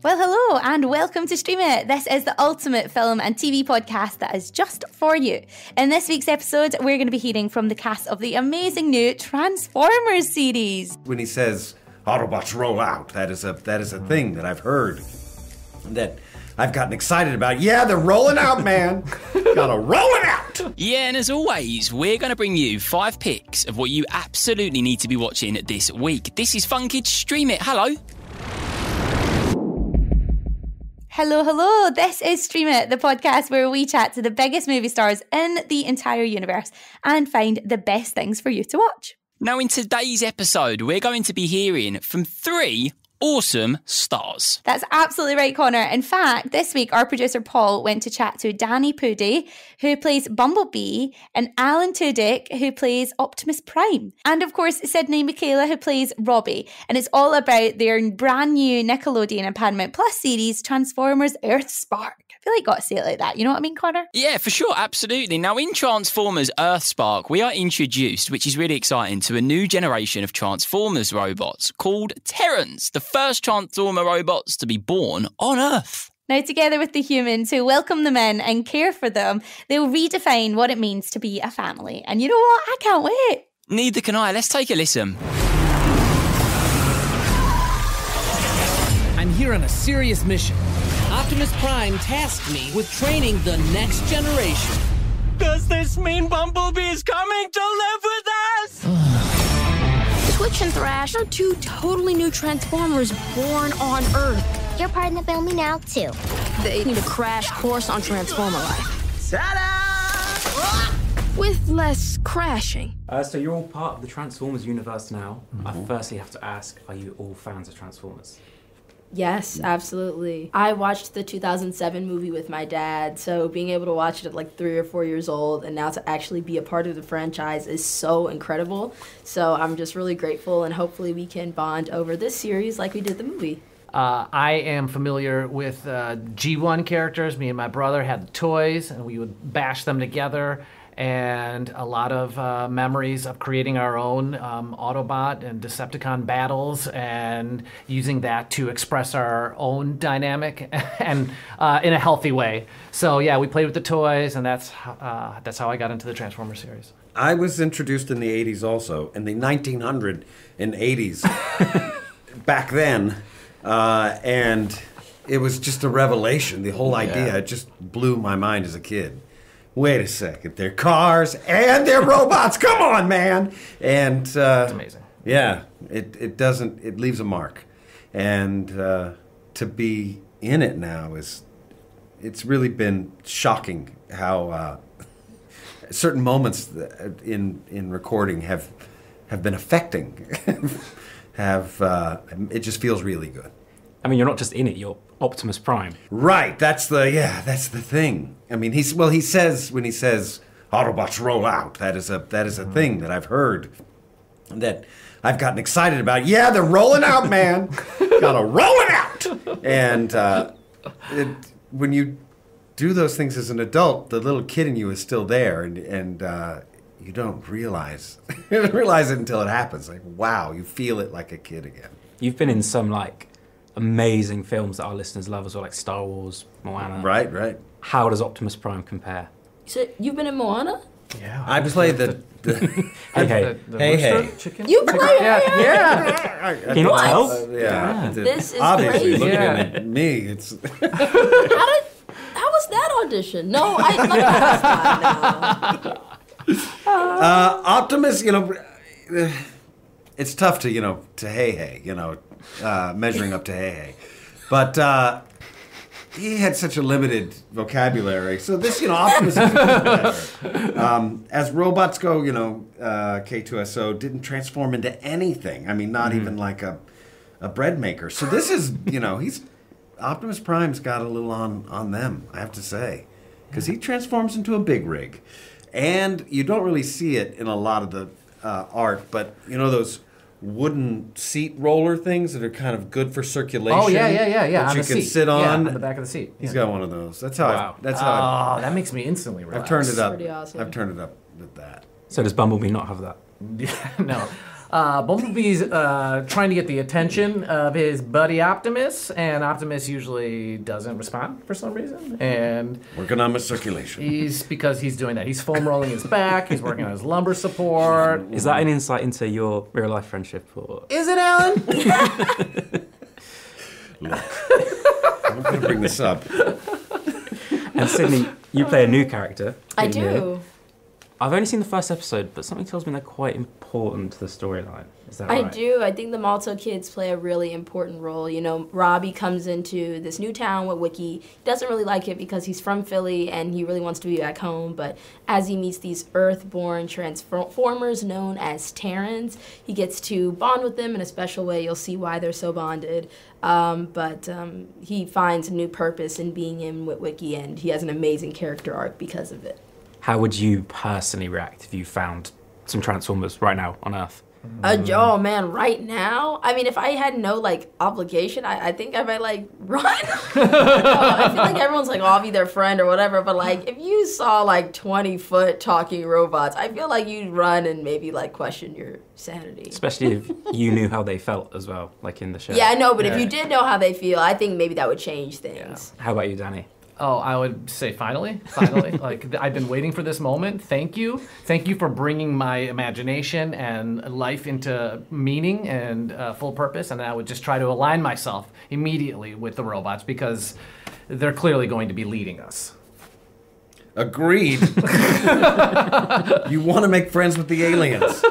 Well, hello and welcome to Stream It. This is the ultimate film and TV podcast that is just for you. In this week's episode, we're going to be hearing from the cast of the amazing new Transformers series. When he says, Autobots roll out, that is a thing that I've heard, that I've gotten excited about. Yeah, they're rolling out, man. Gotta roll it out. Yeah, and as always, we're going to bring you 5 picks of what you absolutely need to be watching this week. This is Fun Kids Stream It. Hello. Hello. This is Stream It, the podcast where we chat to the biggest movie stars in the entire universe and find the best things for you to watch. Now, in today's episode, we're going to be hearing from 3 awesome stars. That's absolutely right, Connor. In fact, this week, our producer Paul went to chat to Pudi, who plays Bumblebee, and Alan Tudyk, who plays Optimus Prime. And of course, Sydney Mikayla, who plays Robby. And it's all about their brand new Nickelodeon and Paramount Plus series, Transformers EarthSpark. I feel like I got to say it like that. You know what I mean, Connor? Yeah, for sure. Absolutely. Now, in Transformers EarthSpark, we are introduced, which is really exciting, to a new generation of Transformers robots called Terrans, the first Transformer robots to be born on Earth. Now, together with the humans who welcome them in and care for them, they'll redefine what it means to be a family. And you know what? I can't wait. Neither can I. Let's take a listen. I'm here on a serious mission. Optimus Prime tasked me with training the next generation. Does this mean Bumblebee is coming to live with us? Twitch and Thrash are 2 totally new Transformers born on Earth. You're part of the family now, too. They need a crash course on Transformer life. Ta-da! With less crashing. So you're all part of the Transformers universe now. I firstly have to ask, are you all fans of Transformers? Yes, absolutely. I watched the 2007 movie with my dad, so being able to watch it at like 3 or 4 years old and now to actually be a part of the franchise is so incredible. So I'm just really grateful, and hopefully we can bond over this series like we did the movie. I am familiar with G1 characters. Me and my brother had the toys, and we would bash them together. And a lot of memories of creating our own Autobot and Decepticon battles and using that to express our own dynamic and in a healthy way. So yeah, we played with the toys, and that's how I got into the Transformers series. I was introduced in the 80s also, in the 1980s, back then, and it was just a revelation. The whole idea, it just blew my mind as a kid. Wait a second, they're cars and they're robots. Come on, man! And it's amazing. Yeah, it leaves a mark, and to be in it now it's really been shocking how certain moments in recording have been affecting. It just feels really good. I mean, you're not just in it, you're Optimus Prime. Right, that's the thing. I mean, he says when he says Autobots roll out, that is a thing that I've heard, that I've gotten excited about. Yeah, they're rolling out, man. Gotta roll it out. And when you do those things as an adult, the little kid in you is still there, and you don't realize it until it happens. Like, wow, you feel it like a kid again. You've been in some amazing films that our listeners love as well, like Star Wars, Moana. Right. How does Optimus Prime compare? So you've been in Moana? Yeah. I played the hey. Chicken? You played Yeah. Can you not tell? Yeah. This is obviously crazy. looking at me, it's How was that audition? No, I like that. Optimus, it's tough to hey, measuring up to hey. But he had such a limited vocabulary. So this, Optimus is better. As robots go, K2SO didn't transform into anything. I mean, not even like a bread maker. So this is, Optimus Prime's got a little on them, I have to say. Because he transforms into a big rig. And you don't really see it in a lot of the art, but those wooden seat roller things that are kind of good for circulation. Oh yeah. That you can sit on. On the back of the seat. He's got one of those. That's how. Wow. That makes me instantly relax. I've turned it up. Pretty awesome. I've turned it up with that. So does Bumblebee not have that? No. Bumblebee's trying to get the attention of his buddy Optimus, and Optimus usually doesn't respond for some reason. And working on my circulation. Because he's doing that. He's foam rolling his back. He's working on his lumbar support. Is that an insight into your real life friendship? Or? Is it, Alan? Look, I'm going to bring this up. And Sydney, you play a new character. I do. I've only seen the first episode, but something tells me they're quite important to the storyline. Is that right? I do. I think the Malto kids play a really important role. You know, Robby comes into this new town with Wiki. He doesn't really like it because he's from Philly and he really wants to be back home. But as he meets these Earth-born transformers known as Terrans, he gets to bond with them in a special way. You'll see why they're so bonded. But he finds a new purpose in being in with Wiki, and he has an amazing character arc because of it. How would you personally react if you found some Transformers right now on Earth? Oh man, right now? I mean, if I had no like obligation, I think I might like run. I feel like everyone's like, oh, I'll be their friend or whatever. But like, if you saw like 20-foot talking robots, I feel like you'd run and maybe like question your sanity. Especially if you knew how they felt as well, like in the show. Yeah, I know, but if you did know how they feel, I think maybe that would change things. Yeah. How about you, Danny? Oh, I would say finally. Like, I've been waiting for this moment. Thank you. Thank you for bringing my imagination and life into meaning and full purpose. And I would just try to align myself immediately with the robots because they're clearly going to be leading us. Agreed. You want to make friends with the aliens.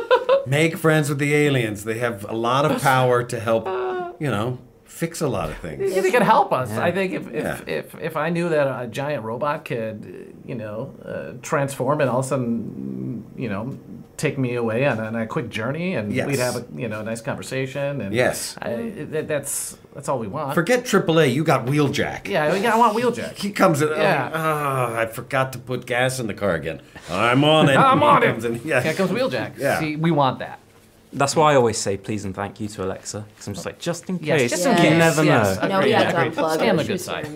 Make friends with the aliens. They have a lot of power to help, fix a lot of things. Yeah, they can help us. Yeah. I think if I knew that a giant robot could, transform and all of a sudden, take me away on a quick journey, and we'd have a nice conversation. And that's all we want. Forget AAA. You got Wheeljack. Yeah, I want Wheeljack. He comes in. Yeah. I forgot to put gas in the car again. I'm on it. I'm on it. Here comes Wheeljack. Yeah. See, we want that. That's why I always say please and thank you to Alexa, because I'm just like, just in case. Just in case. You never know. I know we have to unplug. Stay on the good side.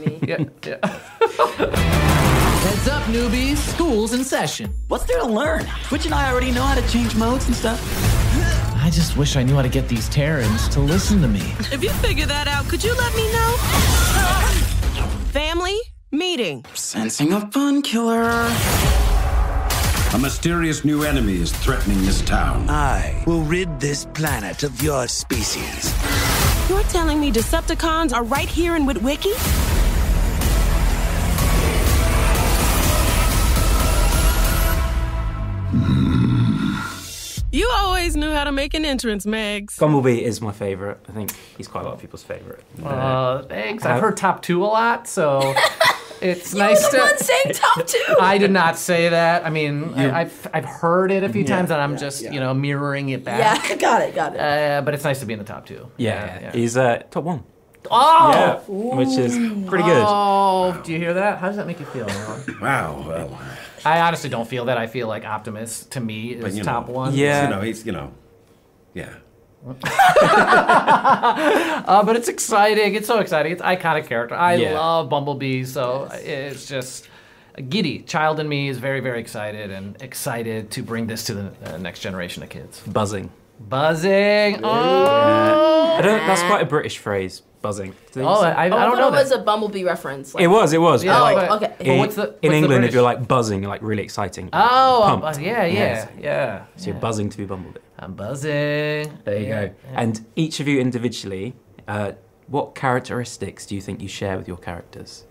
Heads up, newbies. School's in session. What's there to learn? Twitch and I already know how to change modes and stuff. I just wish I knew how to get these Terrans to listen to me. If you figure that out, could you let me know? Family meeting. Sensing a fun killer. A mysterious new enemy is threatening this town. I will rid this planet of your species. You're telling me Decepticons are right here in Witwicky? You always knew how to make an entrance, Megs. Bumblebee is my favorite. I think he's quite a lot of people's favorite. Thanks. I've heard top 2 a lot, so it's nice to. You're the one saying top 2. I did not say that. I mean, I've heard it a few times, and I'm just mirroring it back. Yeah, got it. But it's nice to be in the top 2. Yeah. He's top 1. Oh, yeah, which is pretty good. Oh, do you hear that? How does that make you feel, Alan? Wow. Well, I honestly don't feel that. I feel like Optimus, to me, is top 1. Yeah. He's, yeah. But it's exciting. It's so exciting. It's an iconic character. I love Bumblebee, so it's just giddy. Child in me is very, very excited and excited to bring this to the next generation of kids. Buzzing. Oh! That's quite a British phrase. Buzzing. I don't know. It was a Bumblebee reference. Like, it was. Yeah, okay. What's the England, if you're like buzzing, you're like really exciting. Oh, yeah. So you're buzzing to be Bumblebee. I'm buzzing. There you go. Yeah. And each of you individually, what characteristics do you think you share with your characters?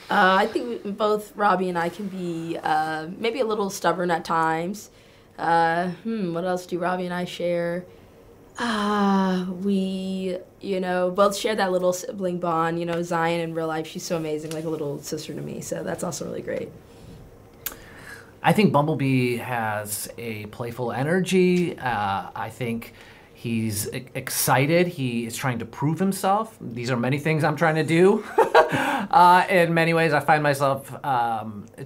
I think both Robby and I can be maybe a little stubborn at times. What else do Robby and I share? We, both share that little sibling bond. Zion in real life, she's so amazing, like a little sister to me. So that's also really great. I think Bumblebee has a playful energy. I think he's excited. He is trying to prove himself. These are many things I'm trying to do. In many ways, I find myself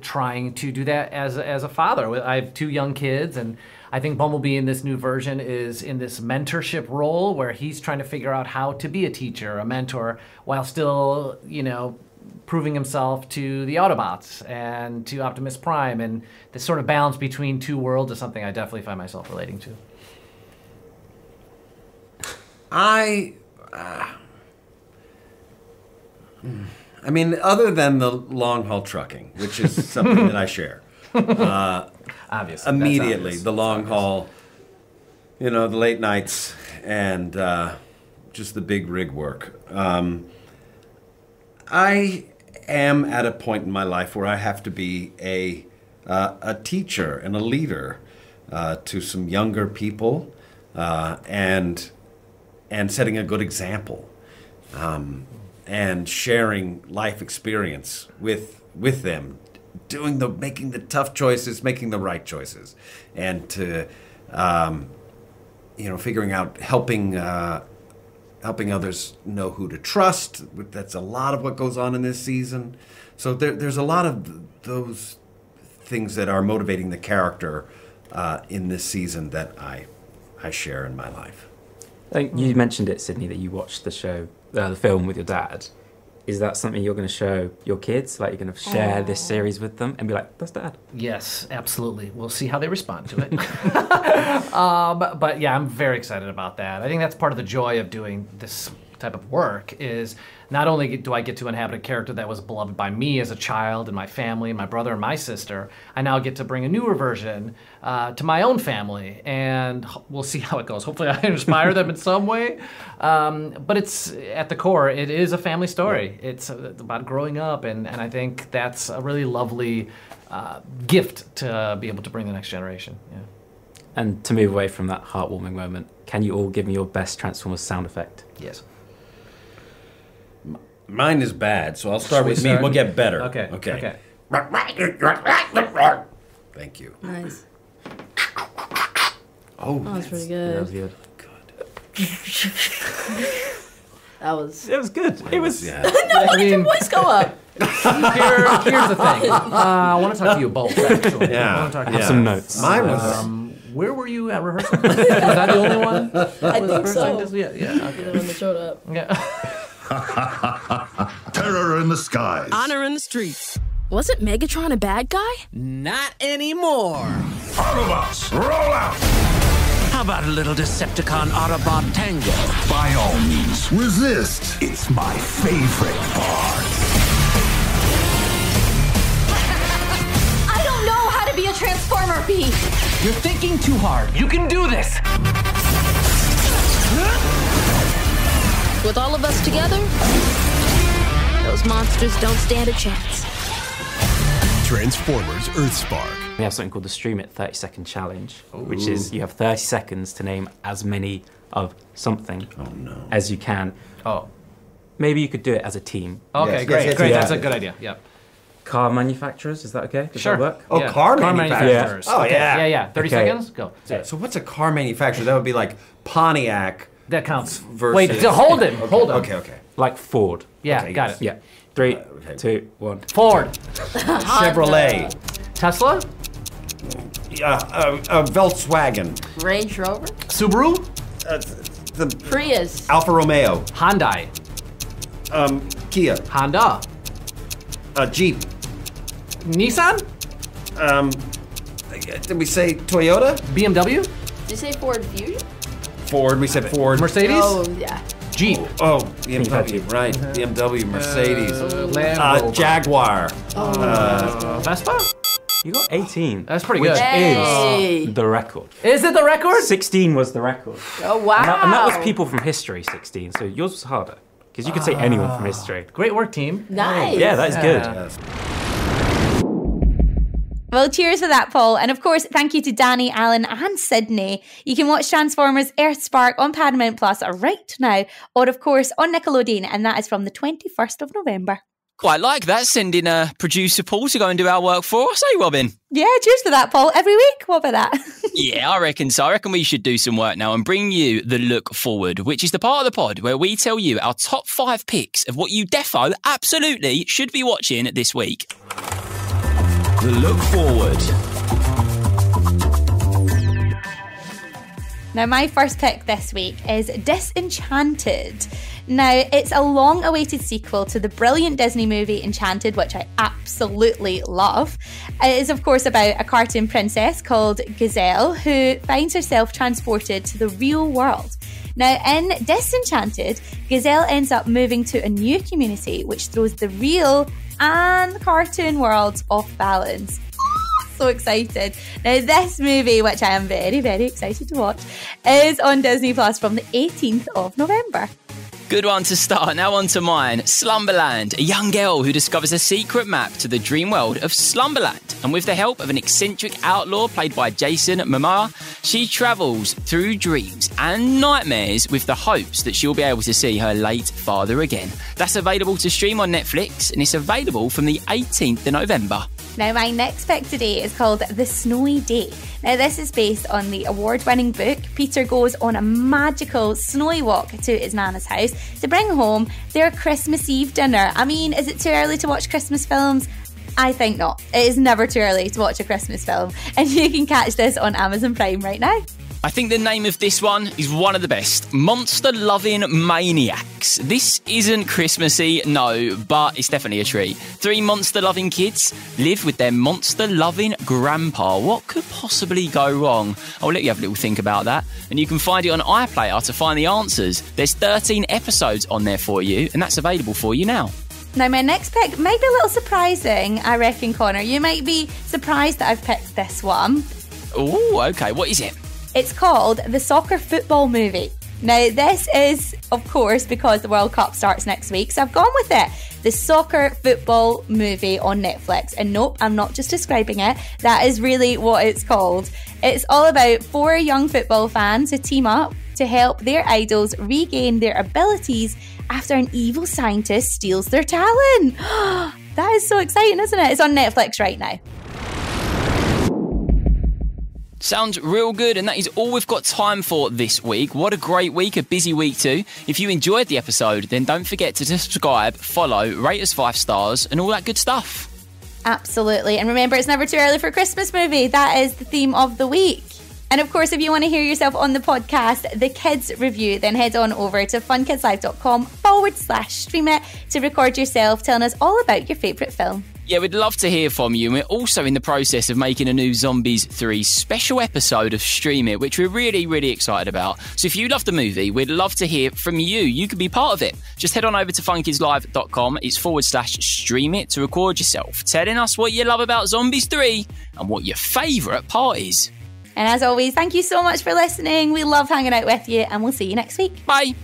trying to do that as a father. I have 2 young kids, and I think Bumblebee in this new version is in this mentorship role where he's trying to figure out how to be a teacher, a mentor, while still, proving himself to the Autobots and to Optimus Prime. And this sort of balance between 2 worlds is something I definitely find myself relating to. I mean, other than the long haul trucking, which is something that I share, obviously, immediately the long haul, the late nights and just the big rig work. I am at a point in my life where I have to be a teacher and a leader to some younger people, and setting a good example. And sharing life experience with them, making the tough choices, making the right choices, and to figuring out helping others know who to trust. That's a lot of what goes on in this season. So there's a lot of those things that are motivating the character in this season that I share in my life. I think you mentioned it, Sydney, that you watched the show, the film with your dad. Is that something you're going to show your kids? Like, you're going to share this series with them and be like, that's Dad? Yes, absolutely. We'll see how they respond to it. But yeah, I'm very excited about that. I think that's part of the joy of doing this type of work is not only do I get to inhabit a character that was beloved by me as a child and my family and my brother and my sister, I now get to bring a newer version to my own family, and we'll see how it goes. Hopefully I inspire them in some way, but it's at the core, it is a family story. It's about growing up, and I think that's a really lovely gift to be able to bring the next generation. Yeah. And to move away from that heartwarming moment, can you all give me your best Transformers sound effect? Yes. Mine is bad, so I'll start with me. We'll get better. Okay. Thank you. Nice. Oh, that's pretty good. That was good. It was good. It was. Yeah. I mean, your voice go up. Here's the thing. I want to talk to you both, actually. Yeah. I want to talk to Have some notes. Mine was. Where were you at rehearsal? Was that the only one? I think so. Yeah. Okay. The one that showed up. Yeah. Terror in the skies. Honor in the streets. Wasn't Megatron a bad guy? Not anymore. Autobots, roll out! How about a little Decepticon Autobot tango? By all means, resist. It's my favorite part. I don't know how to be a Transformer, B. You're thinking too hard. You can do this. With all of us together, those monsters don't stand a chance. Transformers EarthSpark. We have something called the Stream It 30-second challenge, which is you have 30 seconds to name as many of something as you can. Oh. Maybe you could do it as a team. Okay, great. That's a good idea. Yep. Car manufacturers, is that okay? Does Sure. that work? Oh, Yeah. car manufacturers. Yeah. Oh, Okay. yeah. Yeah. 30 Okay. seconds? Go. So what's a car manufacturer? That would be like Pontiac. That counts. Versus... Wait, hold him. Hold him. Okay. Like Ford. Yeah, Okay, got yes. it. Yeah. 3, 2, 1. Ford. Chevrolet. Tesla. Volkswagen. Range Rover. Subaru. The Prius. Alfa Romeo. Hyundai. Kia. Honda. Jeep. Nissan. Did we say Toyota? BMW. Did you say Ford Fusion? Ford. We said Ford. Mercedes. Oh, yeah. Jeep. Oh, BMW. Right. BMW. Mercedes. Land Rover. Jaguar. Vespa. You got 18. That's pretty which good. Hey. is the record. Is it the record? 16 was the record. Oh, wow. And that was people from history, 16. So yours was harder. Because you could say anyone from history. Great work, team. Nice. Yeah, that is good. Yes. Well, cheers for that, Paul. And of course, thank you to Danny, Alan and Sydney. You can watch Transformers EarthSpark on Paramount Plus right now, or of course on Nickelodeon, and that is from the 21st of November. Quite like that, sending producer Paul to go and do our work for us, eh, Robyn? Yeah, cheers for that, Paul. Every week? What about that? Yeah, I reckon so. I reckon we should do some work now and bring you the Look Forward, which is the part of the pod where we tell you our top 5 picks of what you defo absolutely should be watching this week. The Look Forward. Now, my first pick this week is Disenchanted. Now, it's a long-awaited sequel to the brilliant Disney movie Enchanted, which I absolutely love. It is, of course, about a cartoon princess called Gazelle who finds herself transported to the real world. Now, in Disenchanted, Gazelle ends up moving to a new community, which throws the real and cartoon worlds off balance. So excited. Now, this movie, which I am very, very excited to watch, is on Disney Plus from the 18th of November. Good one to start. Now on to mine. Slumberland, a young girl who discovers a secret map to the dream world of Slumberland. And with the help of an eccentric outlaw played by Jason Momoa, she travels through dreams and nightmares with the hopes that she'll be able to see her late father again. That's available to stream on Netflix, and it's available from the 18th of November. Now, my next pick today is called The Snowy Day. Now, this is based on the award-winning book. Peter goes on a magical snowy walk to his nana's house to bring home their Christmas Eve dinner. I mean, is it too early to watch Christmas films? I think not. It is never too early to watch a Christmas film. And you can catch this on Amazon Prime right now. I think the name of this one is one of the best. Monster-Loving Maniacs. This isn't Christmassy, no, but it's definitely a treat. 3 monster-loving kids live with their monster-loving grandpa. What could possibly go wrong? I'll let you have a little think about that. And you can find it on iPlayer to find the answers. There's 13 episodes on there for you, and that's available for you now. Now, my next pick might be a little surprising, I reckon, Connor. You might be surprised that I've picked this one. Oh, okay. What is it? It's called The Soccer Football Movie. Now, this is, of course, because the World Cup starts next week, so I've gone with it. The Soccer Football Movie on Netflix. And nope, I'm not just describing it. That is really what it's called. It's all about 4 young football fans who team up to help their idols regain their abilities after an evil scientist steals their talent. That is so exciting, isn't it? It's on Netflix right now. Sounds real good, and that is all we've got time for this week. What a great week, a busy week too. If you enjoyed the episode, then don't forget to subscribe, follow, rate us 5 stars, and all that good stuff. Absolutely. And remember, it's never too early for a Christmas movie. That is the theme of the week. And of course, if you want to hear yourself on the podcast, The Kids Review, then head on over to funkidslive.com/stream it to record yourself telling us all about your favourite film. Yeah, we'd love to hear from you. We're also in the process of making a new Zombies 3 special episode of Stream It, which we're really, really excited about. So if you love the movie, we'd love to hear from you. You could be part of it. Just head on over to funkidslive.com. It's /stream it to record yourself, telling us what you love about Zombies 3 and what your favourite part is. And as always, thank you so much for listening. We love hanging out with you, and we'll see you next week. Bye.